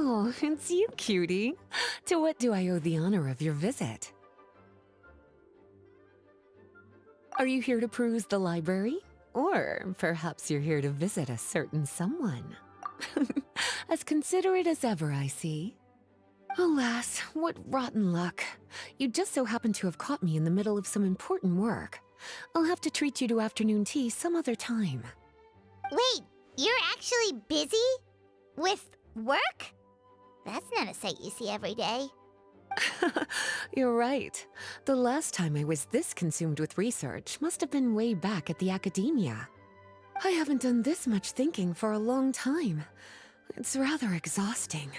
Oh, it's you, cutie. To what do I owe the honor of your visit? Are you here to peruse the library? Or perhaps you're here to visit a certain someone? As considerate as ever, I see. Alas, what rotten luck. You just so happen to have caught me in the middle of some important work. I'll have to treat you to afternoon tea some other time. Wait, you're actually busy? With work? That's not a sight you see every day. You're right. The last time I was this consumed with research must have been way back at the academia. I haven't done this much thinking for a long time. It's rather exhausting.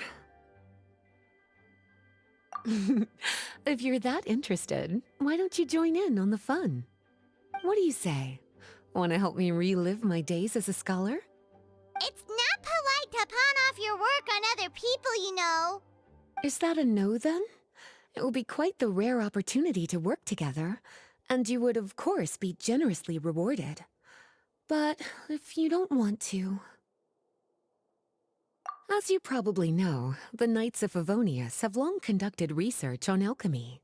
If you're that interested, why don't you join in on the fun? What do you say? Want to help me relive my days as a scholar? It's not polite to pawn off your work on other people, you know. Is that a no, then? It will be quite the rare opportunity to work together, and you would, of course, be generously rewarded. But if you don't want to... As you probably know, the Knights of Favonius have long conducted research on alchemy.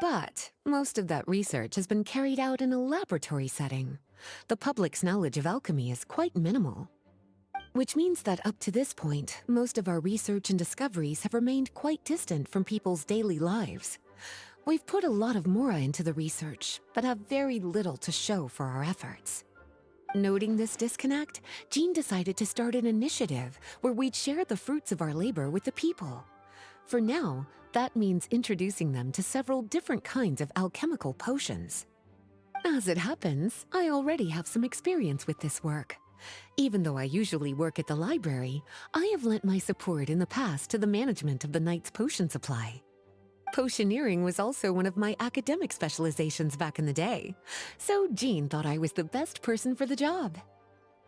But most of that research has been carried out in a laboratory setting. The public's knowledge of alchemy is quite minimal. Which means that up to this point, most of our research and discoveries have remained quite distant from people's daily lives. We've put a lot of mora into the research, but have very little to show for our efforts. Noting this disconnect, Jean decided to start an initiative where we'd share the fruits of our labor with the people. For now, that means introducing them to several different kinds of alchemical potions. As it happens, I already have some experience with this work. Even though I usually work at the library, I have lent my support in the past to the management of the Knight's potion supply. Potioneering was also one of my academic specializations back in the day, so Jean thought I was the best person for the job.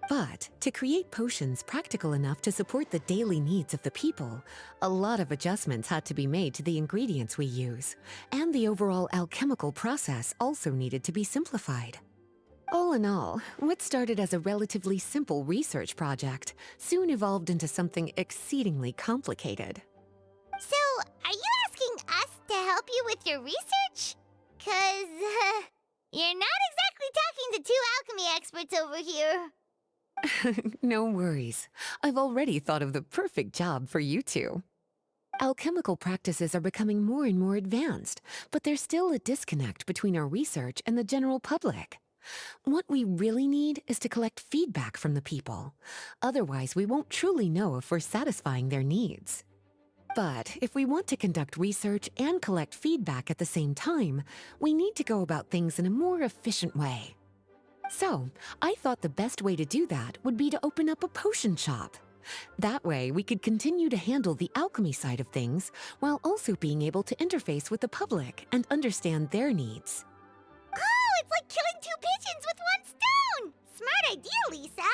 But to create potions practical enough to support the daily needs of the people, a lot of adjustments had to be made to the ingredients we use, and the overall alchemical process also needed to be simplified. All in all, what started as a relatively simple research project soon evolved into something exceedingly complicated. So, are you asking us to help you with your research? 'Cause, you're not exactly talking to two alchemy experts over here. No worries. I've already thought of the perfect job for you two. Alchemical practices are becoming more and more advanced, but there's still a disconnect between our research and the general public. What we really need is to collect feedback from the people. Otherwise, we won't truly know if we're satisfying their needs. But if we want to conduct research and collect feedback at the same time, we need to go about things in a more efficient way. So, I thought the best way to do that would be to open up a potion shop. That way, we could continue to handle the alchemy side of things while also being able to interface with the public and understand their needs. Oh, it's like killing two pigeons with one stone! Smart idea, Lisa!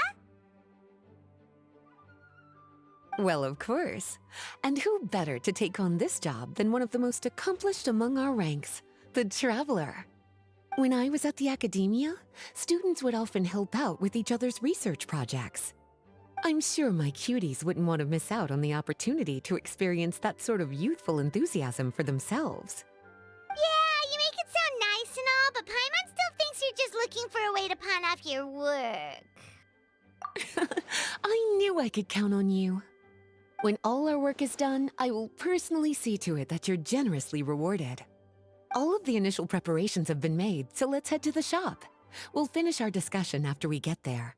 Well, of course. And who better to take on this job than one of the most accomplished among our ranks, the Traveler? When I was at the academia, students would often help out with each other's research projects. I'm sure my cuties wouldn't want to miss out on the opportunity to experience that sort of youthful enthusiasm for themselves. Yeah, you make it sound nice and all, but Paimon still thinks you're just looking for a way to pawn off your work. I knew I could count on you. When all our work is done, I will personally see to it that you're generously rewarded. All of the initial preparations have been made, so let's head to the shop. We'll finish our discussion after we get there.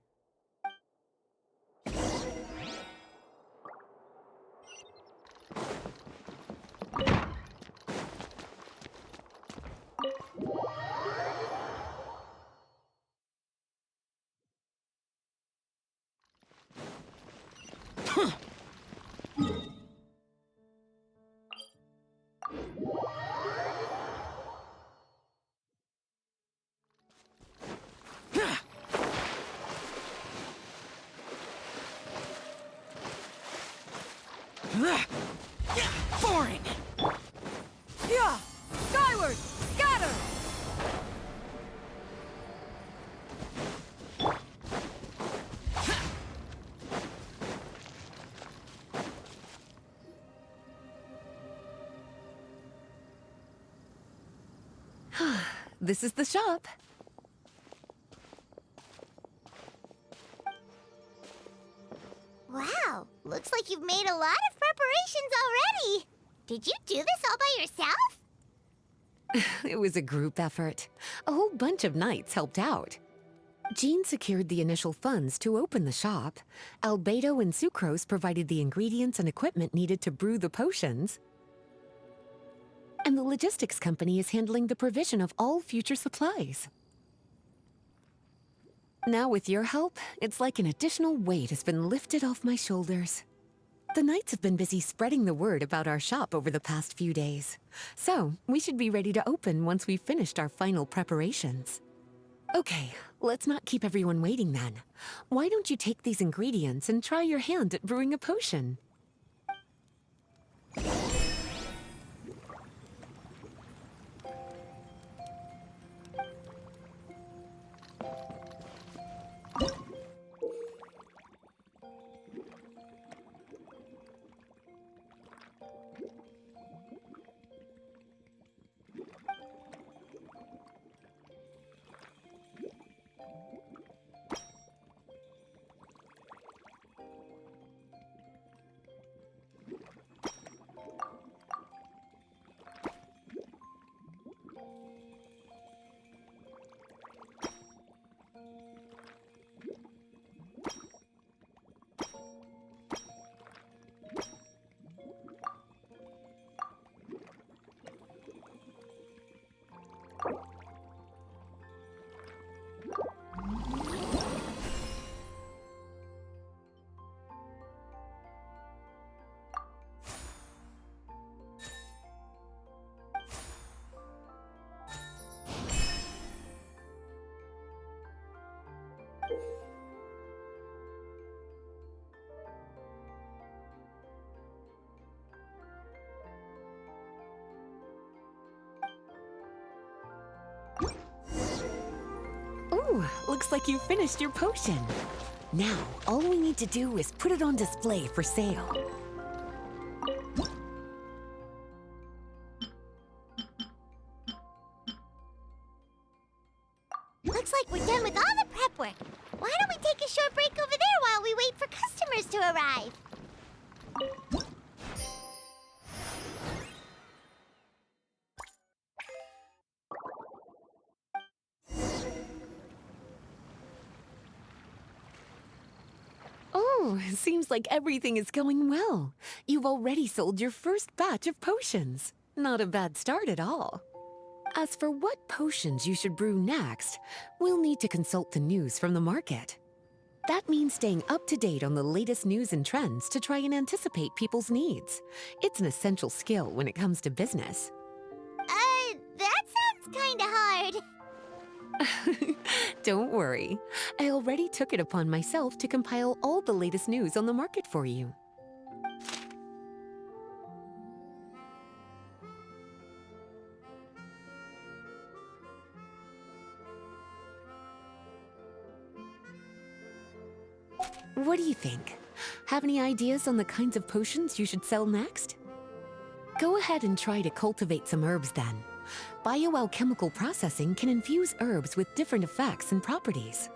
this is the shop. Wow, looks like you've made a lot of preparations already. Did you do this all by yourself? It was a group effort. A whole bunch of knights helped out. Jean secured the initial funds to open the shop. Albedo and Sucrose provided the ingredients and equipment needed to brew the potions. And the logistics company is handling the provision of all future supplies. Now with your help, it's like an additional weight has been lifted off my shoulders. The knights have been busy spreading the word about our shop over the past few days. So, we should be ready to open once we've finished our final preparations. Okay, let's not keep everyone waiting then. Why don't you take these ingredients and try your hand at brewing a potion? Ooh, looks like you finished your potion. Now, all we need to do is put it on display for sale. Looks like we're done with all the prep work. Why don't we take a short break over there while we wait for customers to arrive? Oh, seems like everything is going well. You've already sold your first batch of potions. Not a bad start at all. As for what potions you should brew next, we'll need to consult the news from the market. That means staying up to date on the latest news and trends to try and anticipate people's needs. It's an essential skill when it comes to business. That sounds kinda hard. Don't worry. I already took it upon myself to compile all the latest news on the market for you. What do you think? Have any ideas on the kinds of potions you should sell next? Go ahead and try to cultivate some herbs then. Bioalchemical processing can infuse herbs with different effects and properties.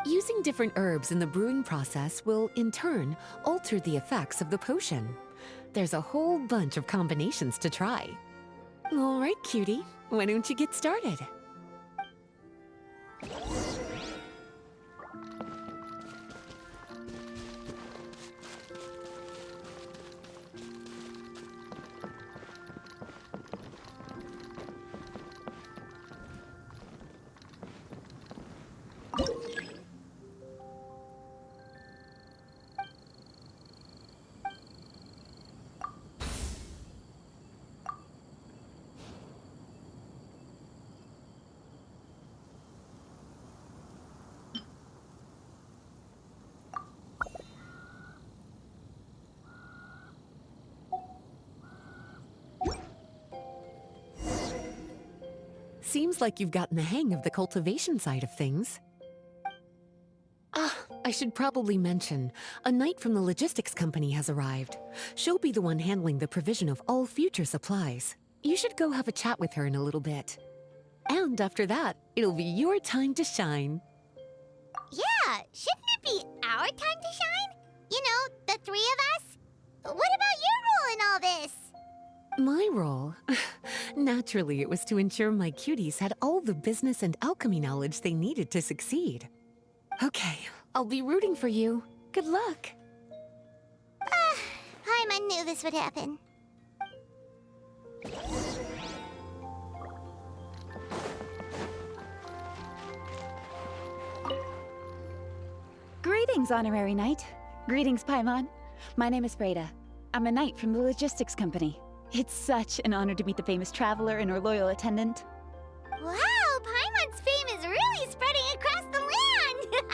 Using different herbs in the brewing process will, in turn, alter the effects of the potion. There's a whole bunch of combinations to try. All right, cutie, why don't you get started? Seems like you've gotten the hang of the cultivation side of things. I should probably mention, a knight from the logistics company has arrived. She'll be the one handling the provision of all future supplies. You should go have a chat with her in a little bit. And after that, it'll be your time to shine. Yeah, shouldn't it be our time to shine? You know, the three of us? What about your role in all this? My role? Naturally, it was to ensure my cuties had all the business and alchemy knowledge they needed to succeed. Okay, I'll be rooting for you. Good luck. Paimon knew this would happen. Greetings, Honorary Knight. Greetings, Paimon. My name is Freda. I'm a knight from the logistics company. It's such an honor to meet the famous traveler and her loyal attendant. Wow, Paimon's fame is really spreading across the land!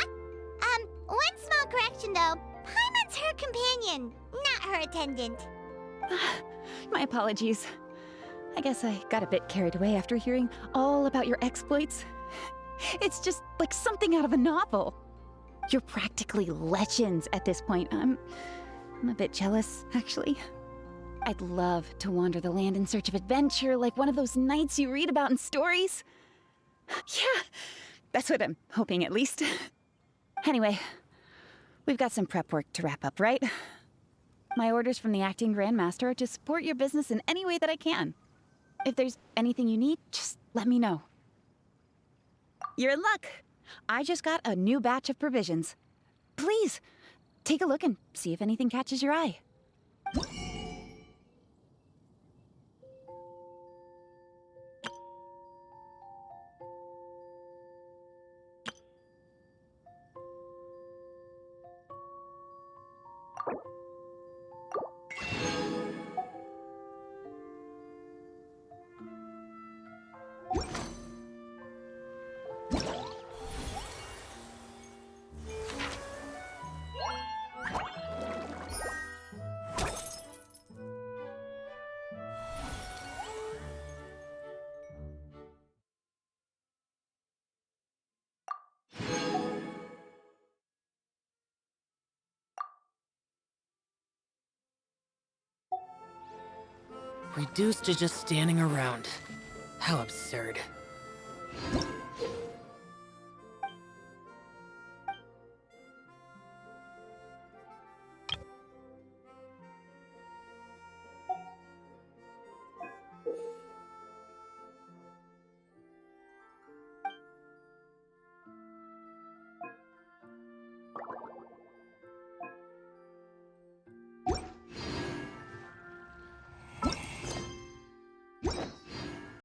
One small correction though. Paimon's her companion, not her attendant. My apologies. I guess I got a bit carried away after hearing all about your exploits. It's just like something out of a novel. You're practically legends at this point. I'm a bit jealous, actually. I'd love to wander the land in search of adventure like one of those knights you read about in stories. Yeah, that's what I'm hoping at least. Anyway, we've got some prep work to wrap up, right? My orders from the acting Grandmaster are to support your business in any way that I can. If there's anything you need, just let me know. You're in luck. I just got a new batch of provisions. Please, take a look and see if anything catches your eye. Reduced to just standing around. How absurd.